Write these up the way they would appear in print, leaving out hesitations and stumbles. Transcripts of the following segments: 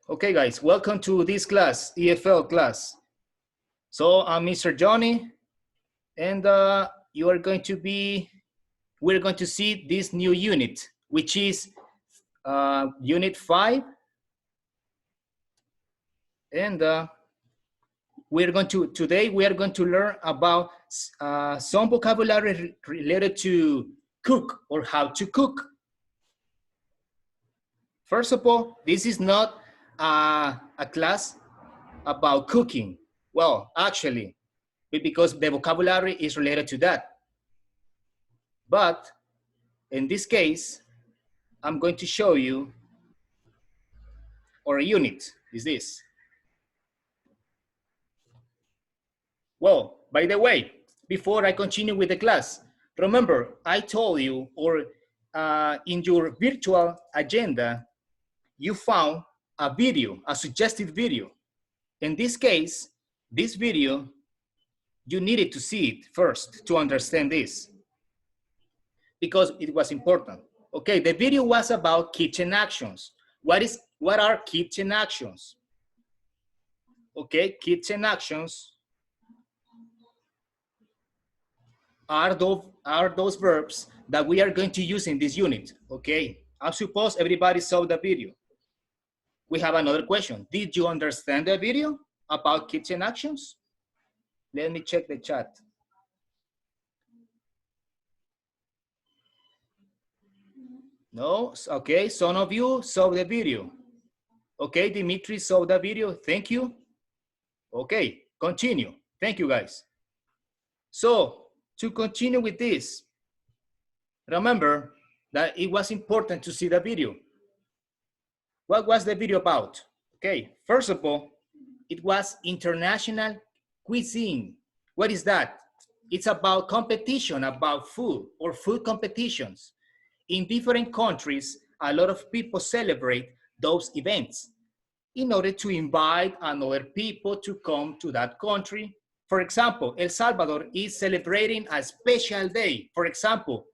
Okay, guys, welcome to this class, EFL class. So I'm Mr. Johnny, and we're going to see this new unit, which is unit 5. And today we are going to learn about some vocabulary related to cook or how to cook. First of all, this is not a class about cooking. Well, actually, because the vocabulary is related to that. But in this case, I'm going to show you, or a unit is this. Well, by the way, before I continue with the class, remember I told you, or in your virtual agenda, you found a video, a suggested video. In this case, this video, you needed to see it first to understand this, because it was important. Okay, the video was about kitchen actions. What are kitchen actions? Okay, kitchen actions are those verbs that we are going to use in this unit. Okay, I suppose everybody saw the video. We have another question. Did you understand the video about kitchen actions? Let me check the chat. No? Okay, some of you saw the video. Okay, Dimitri saw the video. Thank you. Okay, continue. Thank you, guys. So, to continue with this, remember that it was important to see the video. What was the video about? Okay, first of all, it was international cuisine. What is that? It's about competition, about food or food competitions. In different countries, a lot of people celebrate those events in order to invite other people to come to that country. For example, El Salvador is celebrating a special day. For example,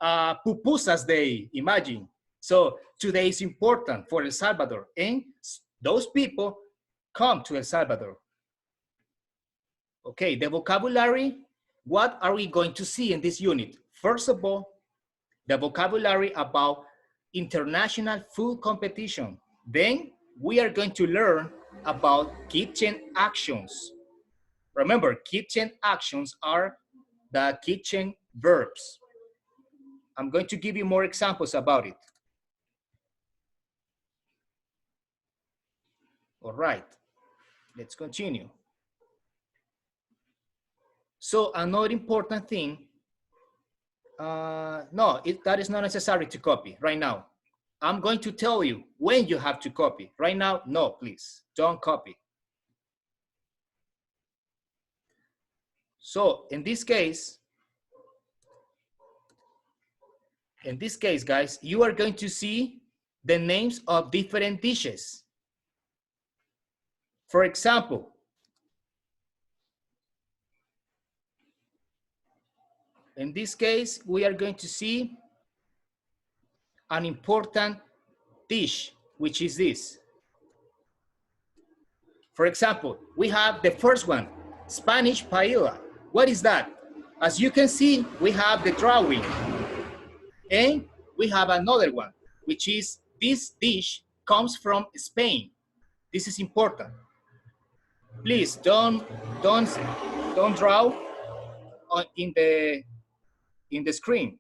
Pupusas Day, imagine. So today is important for El Salvador, and those people come to El Salvador. Okay, the vocabulary, what are we going to see in this unit? First of all, the vocabulary about international food competition. Then we are going to learn about kitchen actions. Remember, kitchen actions are the kitchen verbs. I'm going to give you more examples about it. All right, let's continue. So another important thing, that is not necessary to copy right now. I'm going to tell you when you have to copy. Right now, no, please, don't copy. So in this case, guys, you are going to see the names of different dishes. For example, in this case, we are going to see an important dish, which is this. For example, we have the first one, Spanish paella. What is that? As you can see, we have the drawing. And we have another one, which is this dish comes from Spain. This is important. Please don't draw in the screen.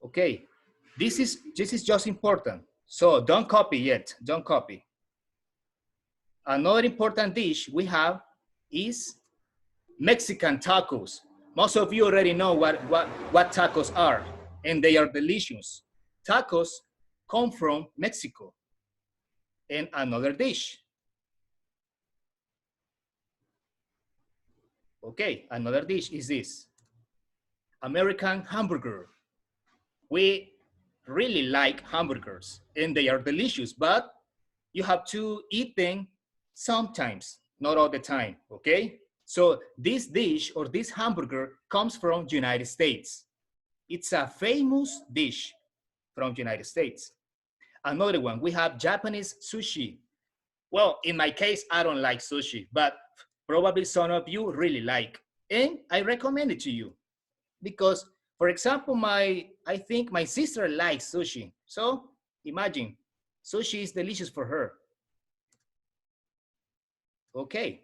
Okay, this is just important. So don't copy yet, don't copy. Another important dish we have is Mexican tacos. Most of you already know what tacos are, and they are delicious. Tacos come from Mexico. And another dish. Okay, another dish is this, American hamburger. We really like hamburgers and they are delicious, but you have to eat them sometimes, not all the time, okay? So this dish or this hamburger comes from United States. It's a famous dish from United States. Another one, we have Japanese sushi. Well, in my case, I don't like sushi, but probably some of you really like. And I recommend it to you because, for example, I think my sister likes sushi. So imagine, sushi is delicious for her. Okay,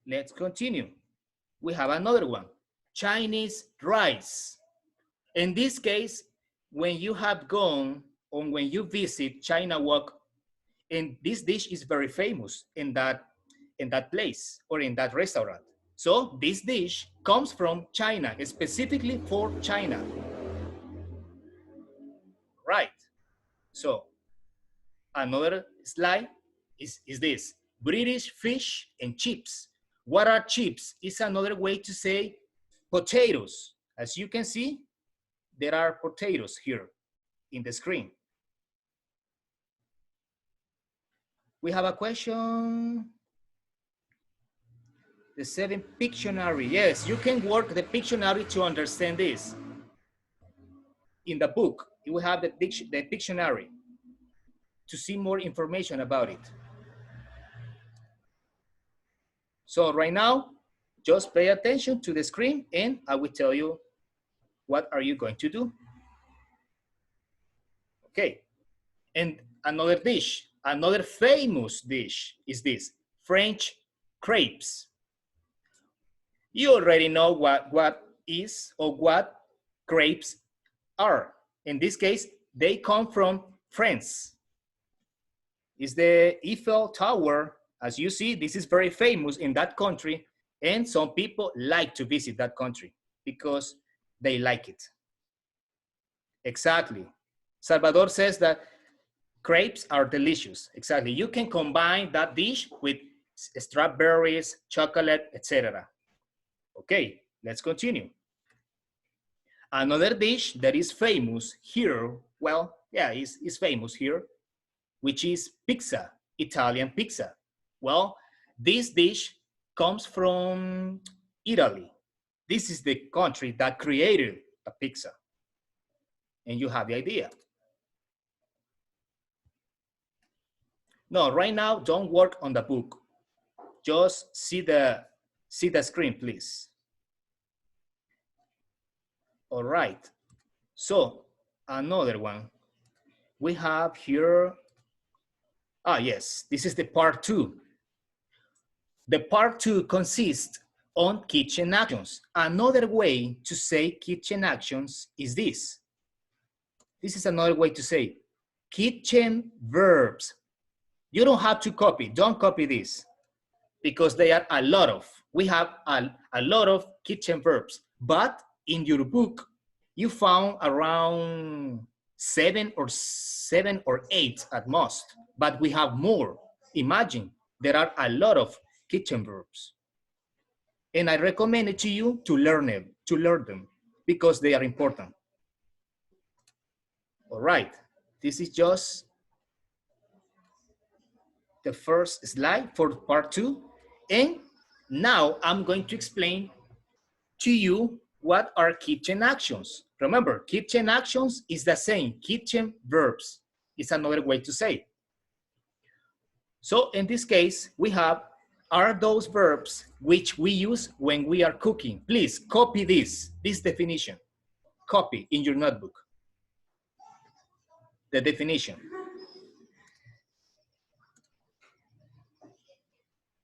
let's continue. We have another one, Chinese rice. In this case, when you have gone or when you visit China Walk, and this dish is very famous in that place or in that restaurant. So this dish comes from China, specifically for China. Right. So another slide is this, British fish and chips. What are chips? It's another way to say potatoes. As you can see, there are potatoes here in the screen. We have a question. The 7th Pictionary. Yes, you can work the Pictionary to understand this. In the book, you will have the Pictionary to see more information about it. So right now, just pay attention to the screen and I will tell you what are you going to do. Okay, and another dish, another famous dish is this, French crepes. You already know what is or what crepes are. In this case, they come from France. It's the Eiffel Tower. As you see, this is very famous in that country, and some people like to visit that country because they like it. Exactly. Salvador says that crepes are delicious. Exactly. You can combine that dish with strawberries, chocolate, etc. Okay, let's continue. Another dish that is famous here, well, yeah, is famous here, which is pizza, Italian pizza. Well, this dish comes from Italy. This is the country that created a pizza. And you have the idea. No, right now, don't work on the book. Just see the screen, please. All right. So another one. We have here, yes, this is the part 2. The part 2 consists on kitchen actions. Another way to say kitchen actions is this. This is another way to say kitchen verbs. You don't have to copy, don't copy this because they are a lot of. We have a lot of kitchen verbs, but in your book, you found around 7 or 8 at most, but we have more. Imagine, there are a lot of kitchen verbs. And I recommend it to you to learn them because they are important. All right, this is just the first slide for part 2. And now I'm going to explain to you what are kitchen actions. Remember, kitchen actions is the same, kitchen verbs. It's another way to say. So in this case, we have are those verbs which we use when we are cooking. Please copy this definition. Copy in your notebook the definition.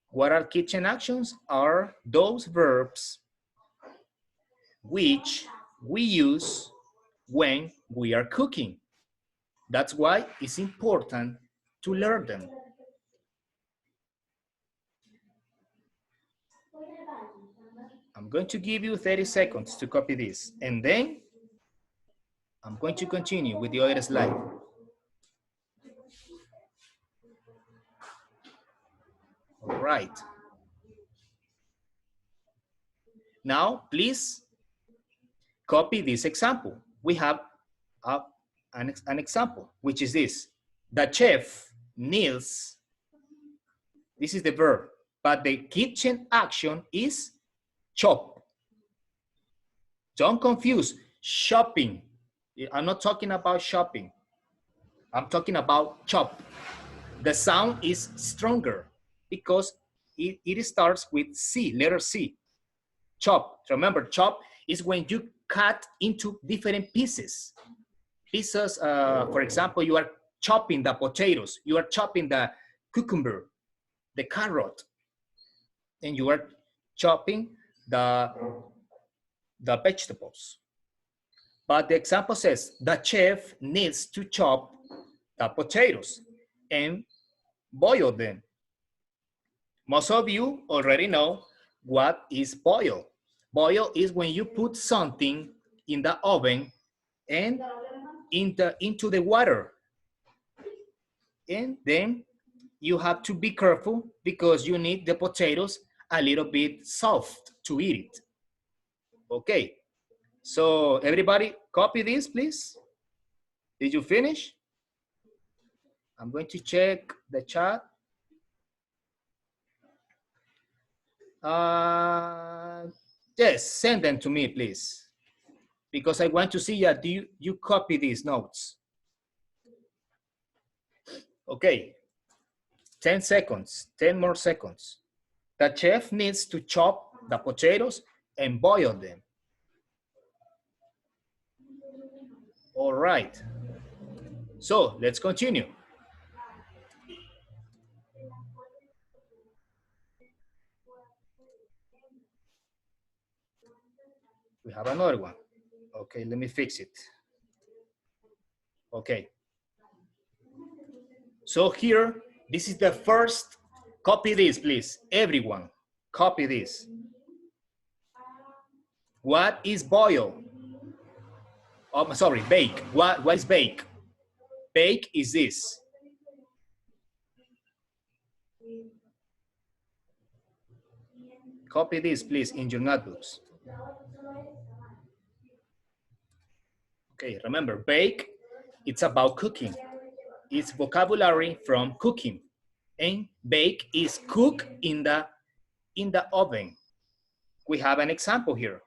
What are kitchen actions? Are those verbs which we use when we are cooking. That's why it's important to learn them. I'm going to give you 30 seconds to copy this, and then I'm going to continue with the other slide. All right. Now, please copy this example. We have an example, which is this. The chef kneels. This is the verb. but the kitchen action is chop. Don't confuse shopping. I'm not talking about shopping. I'm talking about chop. The sound is stronger because it starts with C, letter C. Chop. Remember, chop is when you cut into different pieces. Pieces, for example, you are chopping the potatoes, you are chopping the cucumber, the carrot, and you are chopping the vegetables. But the example says the chef needs to chop the potatoes and boil them. Most of you already know what is boil. Boil is when you put something in the oven and into the water. And then you have to be careful because you need the potatoes a little bit soft to eat it. Okay, so everybody copy this, please. Did you finish? I'm going to check the chat. Yes, send them to me, please. Because I want to see that you copy these notes. Okay, 10 seconds, 10 more seconds. The chef needs to chop the potatoes and boil them. All right. So let's continue. We have another one. Okay, let me fix it. Okay. So here, this is the first. Copy this, please. Everyone, copy this. What is boil? Oh, sorry, bake. What is bake? Bake is this. Copy this, please, in your notebooks. Okay, remember, bake, it's about cooking. It's vocabulary from cooking. And bake is cook in the oven. We have an example here.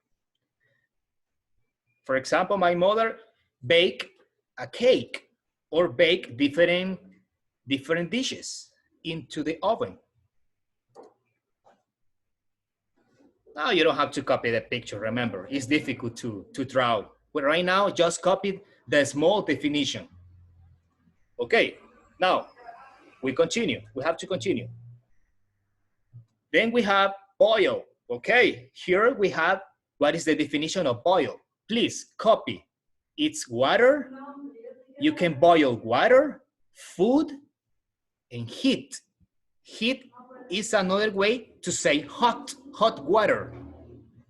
For example, my mother bake a cake or bake different dishes into the oven. Now you don't have to copy the picture, remember, it's difficult to draw. But right now, just copy the small definition. Okay, now we continue, we have to continue. Then we have boil, okay? Here we have, what is the definition of boil? Please copy, it's water, you can boil water, food, and heat. Heat is another way to say hot water,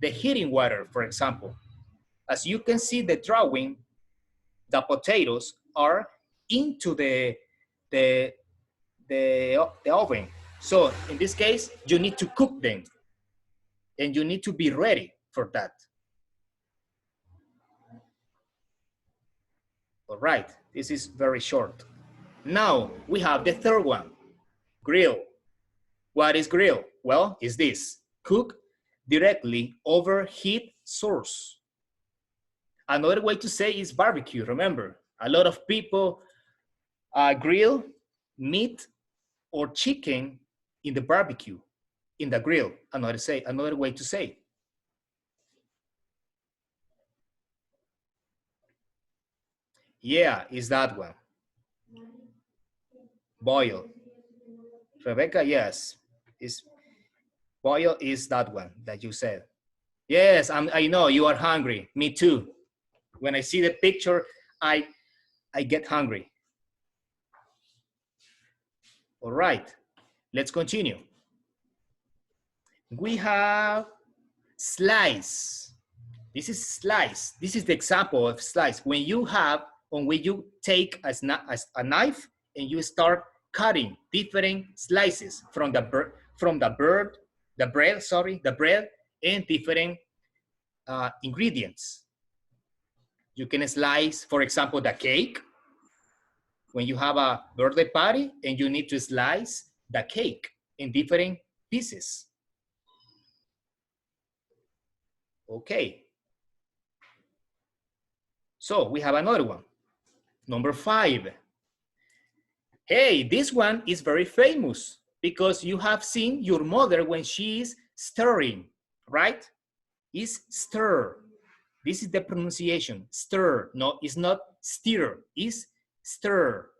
the heating water, for example. As you can see the drawing, the potatoes are into the oven. So in this case, you need to cook them and you need to be ready for that. All right, this is very short. Now we have the third one, grill. What is grill? Well, it's this, cook directly over heat source. Another way to say is barbecue, remember, a lot of people grill meat or chicken in the barbecue, in the grill, another way to say. Yeah, is that one. Boil. Rebecca, yes. Boil is that one that you said. Yes, I know you are hungry. Me too. When I see the picture, I get hungry. All right, let's continue. We have slice. This is slice. This is the example of slice. When you take a knife and you start cutting different slices from the bread and different ingredients. You can slice, for example, the cake. When you have a birthday party and you need to slice the cake in different pieces. Okay. So we have another one. Number 5. Hey, this one is very famous because you have seen your mother when she is stirring, right? Is stir. This is the pronunciation, stir. No, it's not stir, it's stir.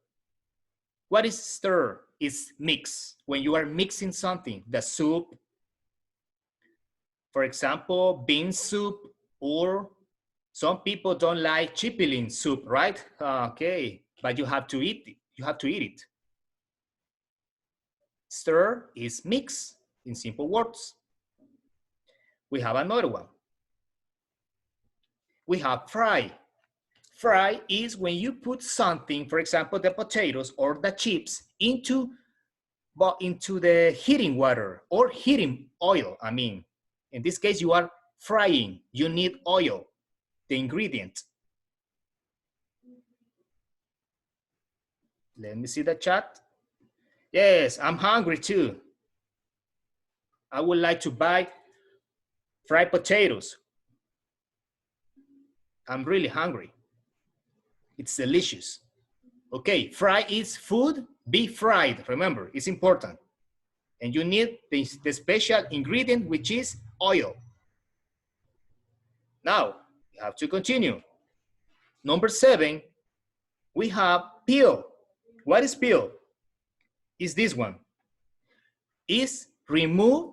What is stir? It's mix. When you are mixing something, the soup, for example, bean soup, or some people don't like chipilin soup, right? Okay, but you have to eat it. You have to eat it. Stir is mix, in simple words. We have another one. We have fry. Fry is when you put something, for example, the potatoes or the chips into the heating water or heating oil. I mean, in this case, you are frying. You need oil, the ingredient. Let me see the chat. Yes, I'm hungry too. I would like to buy fried potatoes. I'm really hungry. It's delicious. Okay, fry is food, be fried. Remember, it's important. And you need the special ingredient, which is oil. Now, we have to continue. Number 7, we have peel. What is peel? Is this one. Is remove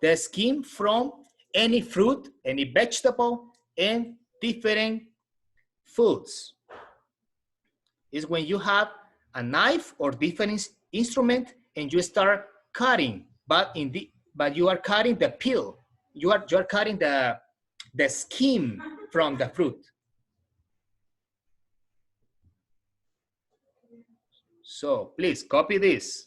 the skin from any fruit, any vegetable, and different foods. Is when you have a knife or different instrument and you start cutting, but you are cutting the peel. You are cutting the skin from the fruit. So please copy this.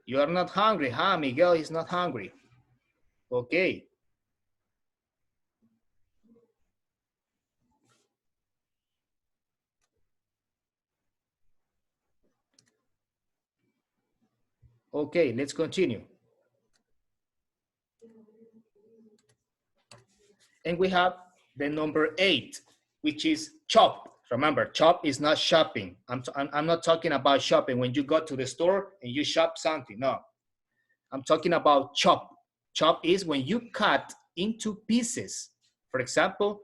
You are not hungry, huh? Miguel is not hungry. Okay. Okay, let's continue. And we have the number 8, which is chop. Remember, chop is not shopping. I'm not talking about shopping when you go to the store and you shop something. No, I'm talking about chop. Chop is when you cut into pieces. For example,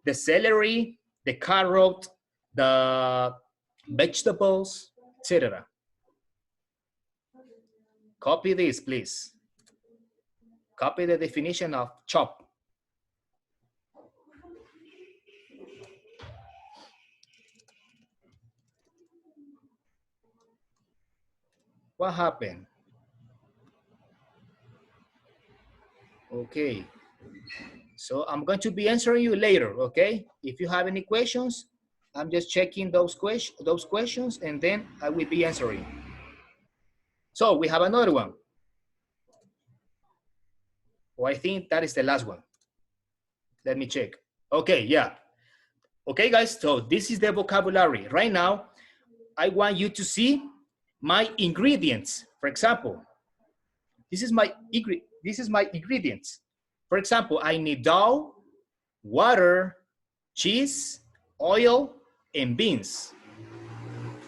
the celery, the carrot, the vegetables, etc. Copy this, please. Copy the definition of chop. What happened? Okay. So I'm going to be answering you later, okay? If you have any questions, I'm just checking those questions and then I will be answering. So we have another one. Oh, I think that is the last one. Let me check. Okay, yeah. Okay, guys, so this is the vocabulary. Right now, I want you to see my ingredients. For example, this is my ingredients. For example, I need dough, water, cheese, oil, and beans.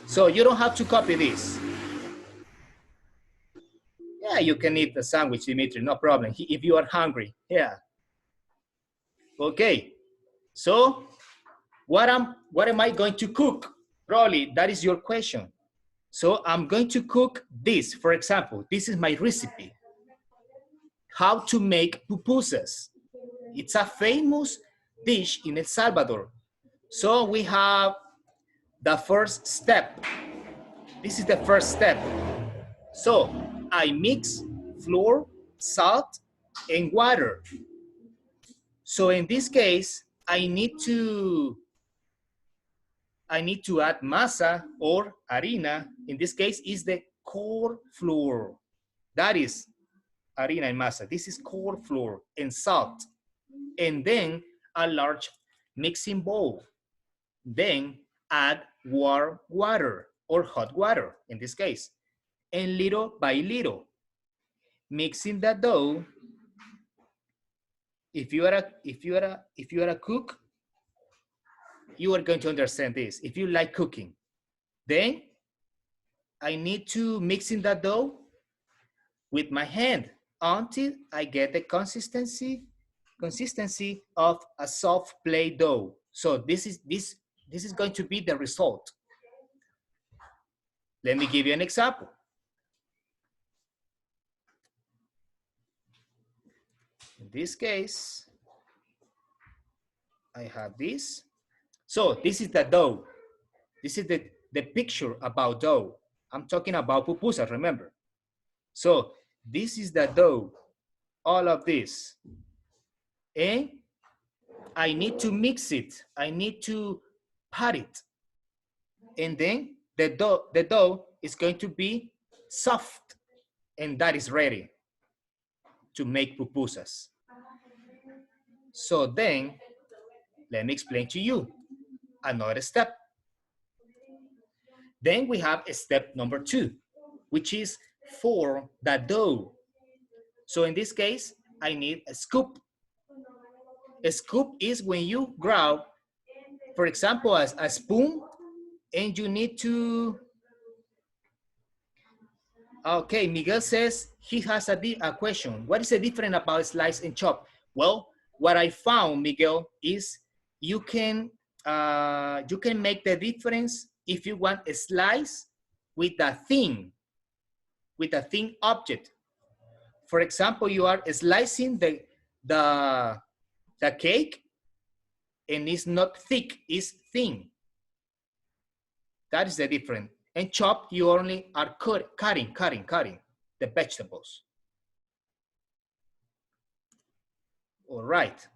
So you don't have to copy this. Yeah, you can eat the sandwich, Dimitri, no problem, if you are hungry. Yeah. Okay, so what am I going to cook? Probably that is your question. So I'm going to cook this. For example, this is my recipe. How to make pupusas. It's a famous dish in El Salvador. So we have the first step. This is the first step. So I mix flour, salt, and water. So in this case, I need to add masa or harina. In this case, is the corn flour. That is harina and masa. This is corn flour and salt. And then a large mixing bowl. Then add warm water or hot water in this case. And little by little, mixing the dough. If you are a cook, you are going to understand this. If you like cooking, then I need to mix in the dough with my hand until I get the consistency of a soft play dough. So this is going to be the result. Let me give you an example. In this case, I have this. So this is the dough. This is the picture about dough. I'm talking about pupusas, remember. So this is the dough, all of this. And I need to mix it. I need to pat it. And then the dough is going to be soft, and that is ready to make pupusas. So then, let me explain to you another step. Then we have step number 2, which is for the dough. So in this case, I need a scoop. A scoop is when you grab, for example, a spoon, and you need to. Okay, Miguel says he has a question. What is the difference about slice and chop? Well, what I found, Miguel, is you can make the difference if you want a slice with a thin object. For example, you are slicing the cake, and it's not thick, it's thin. That is the difference. And chop, you only are cutting the vegetables. All right.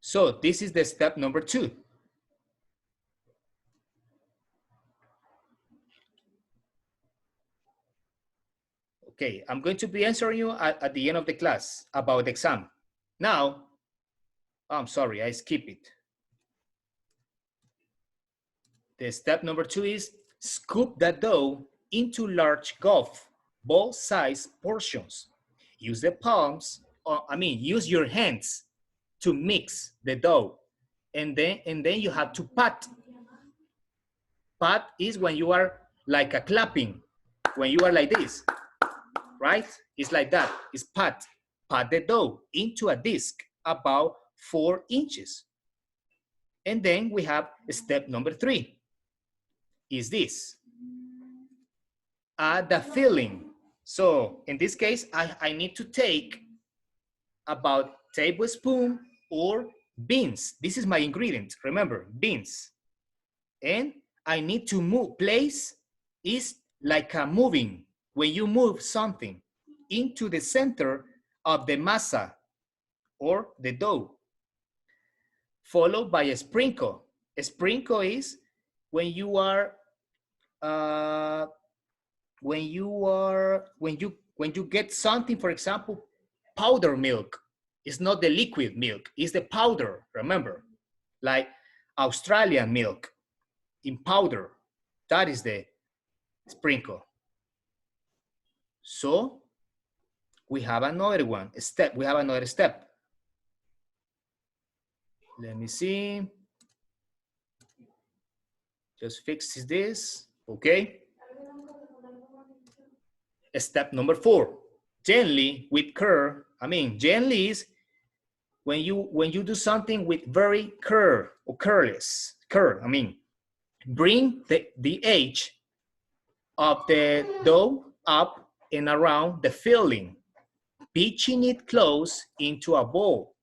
So this is the step number 2. Okay, I'm going to be answering you at the end of the class about the exam. Now, I'm sorry, I skip it. The step number 2 is scoop the dough into large golf ball size portions. Use the palms, use your hands to mix the dough. And then you have to pat. Pat is when you are like a clapping, when you are like this, right? It's like that, it's pat. Pat the dough into a disc about 4 inches. And then we have step number 3, is this. Add the filling. So in this case, I need to take about tablespoon or beans. This is my ingredient, remember, beans. And I need to move, place is like a moving, when you move something into the center of the masa or the dough, followed by a sprinkle. A sprinkle is when you get something, for example, powder milk. It's not the liquid milk, it's the powder, remember, like Australian milk in powder. That is the sprinkle. So we have another step. Let me see. Just fix this, okay? Step number 4, gently with care. Gently is when you do something with very care or careless. Bring the edge of the dough up and around the filling, pitching it close into a bowl.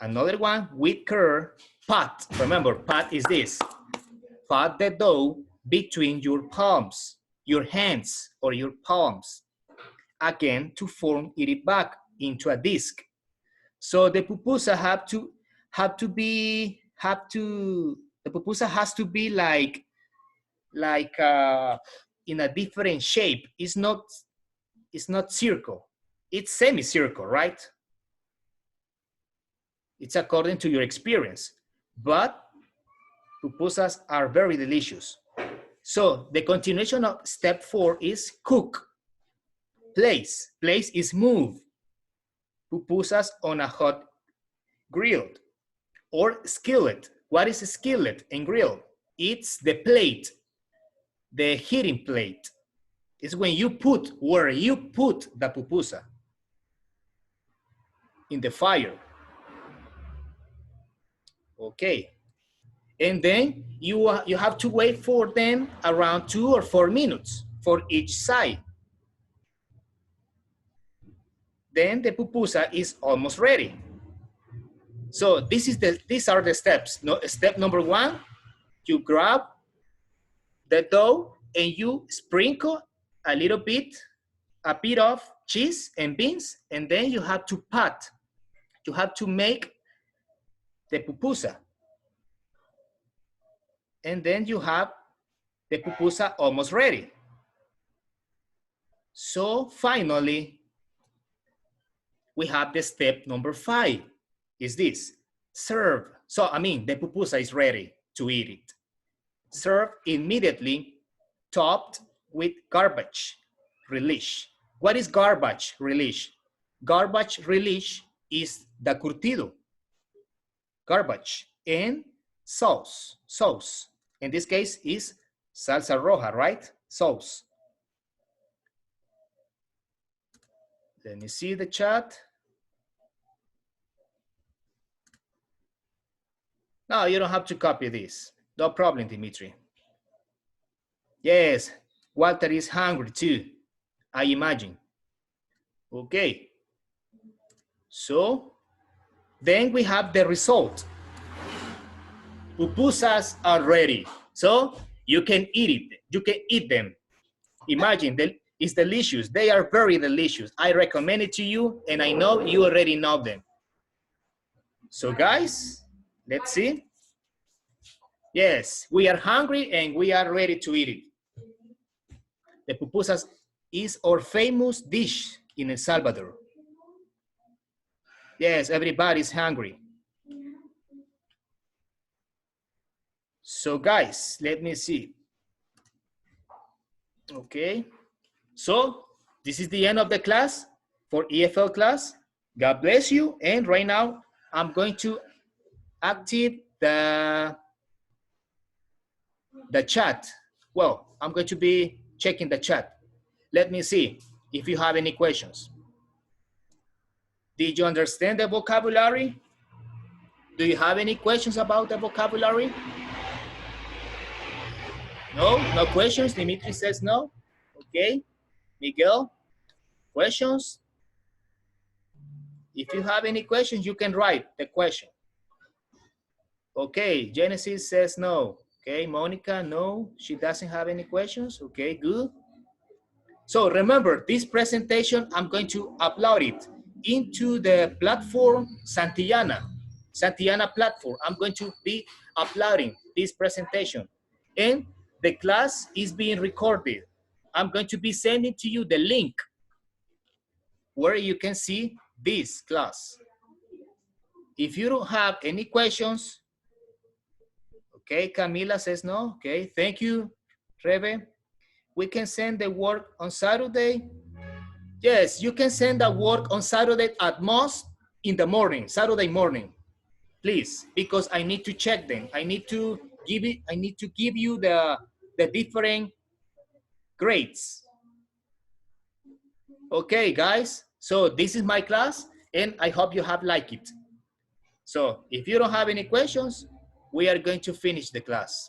Another one, with care, pat. Remember, pat is this. Pat the dough between your palms, your hands or your palms, again to form it back into a disc. So the pupusa the pupusa has to be like in a different shape. It's not circle, it's semicircle, right? It's according to your experience, but Pupusas are very delicious. So the continuation of step 4 is cook. Place. Place is move. Pupusas on a hot grill or skillet. What is a skillet and grill? It's the plate, the heating plate. It's when you put, where you put the pupusa in the fire. Okay. And then you have to wait for them around 2 or 4 minutes for each side. Then the pupusa is almost ready. So these are the steps. No, step number 1, you grab the dough and you sprinkle a bit of cheese and beans, and then you have to pat. You have to make the pupusa. And then you have the pupusa almost ready. So finally, we have the step number 5. Is this, serve. So, I mean, the pupusa is ready to eat it. Serve immediately, topped with garbage relish. What is garbage relish? Garbage relish is the curtido, garbage, and sauce. In this case is salsa roja, right? Sauce. Let me see the chat. No, you don't have to copy this. No problem, Dimitri. Yes, Walter is hungry too, I imagine. Okay. So, then we have the result. Pupusas are ready. So, you can eat it. You can eat them. Imagine, it's delicious. They are very delicious. I recommend it to you, and I know you already know them. So, guys, let's see. Yes, we are hungry and we are ready to eat it. The pupusas is our famous dish in El Salvador. Yes, everybody's hungry. So guys, let me see. Okay, so this is the end of the class for EFL class. God bless you. And right now, I'm going to active the chat. Well, I'm going to be checking the chat. Let me see if you have any questions. Did you understand the vocabulary? Do you have any questions about the vocabulary? No? No questions? Dimitri says no. Okay. Miguel, questions? If you have any questions, you can write the question. Okay, Genesis says no. Okay, Monica, no, she doesn't have any questions. Okay, good. So remember, this presentation, I'm going to upload it into the platform Santillana platform. I'm going to be uploading this presentation. And the class is being recorded. I'm going to be sending to you the link where you can see this class. If you don't have any questions, okay, Camila says no. Okay, thank you, Rebe. We can send the work on Saturday. Yes, you can send the work on Saturday at most in the morning, Saturday morning, please, because I need to check them. I need to give you the different grades. Okay, guys. So this is my class, and I hope you have liked it. So if you don't have any questions, we are going to finish the class.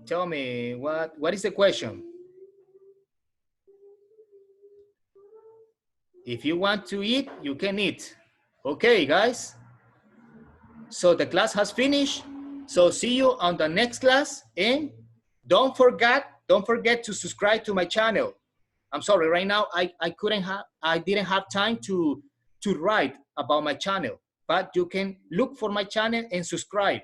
Tell me, what is the question? If you want to eat, you can eat. Okay, guys. So the class has finished. So see you on the next class. And don't forget to subscribe to my channel. I'm sorry, right now I didn't have time to write about my channel, but you can look for my channel and subscribe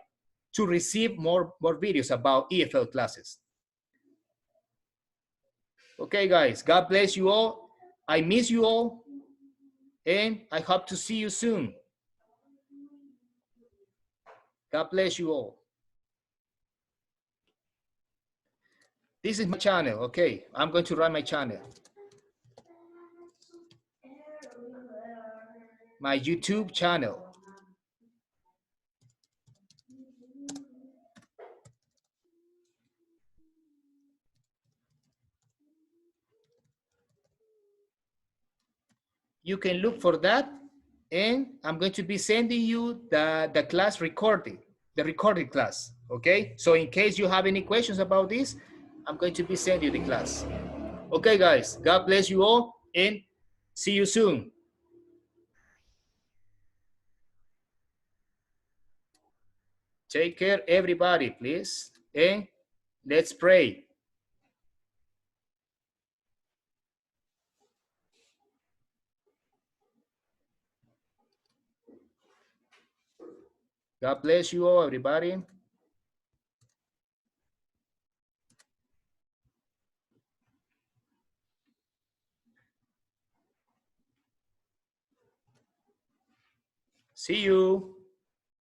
to receive more videos about EFL classes. Okay, guys, God bless you all. I miss you all. and I hope to see you soon. God bless you all. This is my channel, okay? I'm going to run my channel. My YouTube channel. You can look for that, and I'm going to be sending you the class recording, the recorded class, okay? So in case you have any questions about this, I'm going to be sending you the class. Okay, guys, God bless you all, and see you soon. Take care, everybody, please, and let's pray. God bless you all, everybody. See you.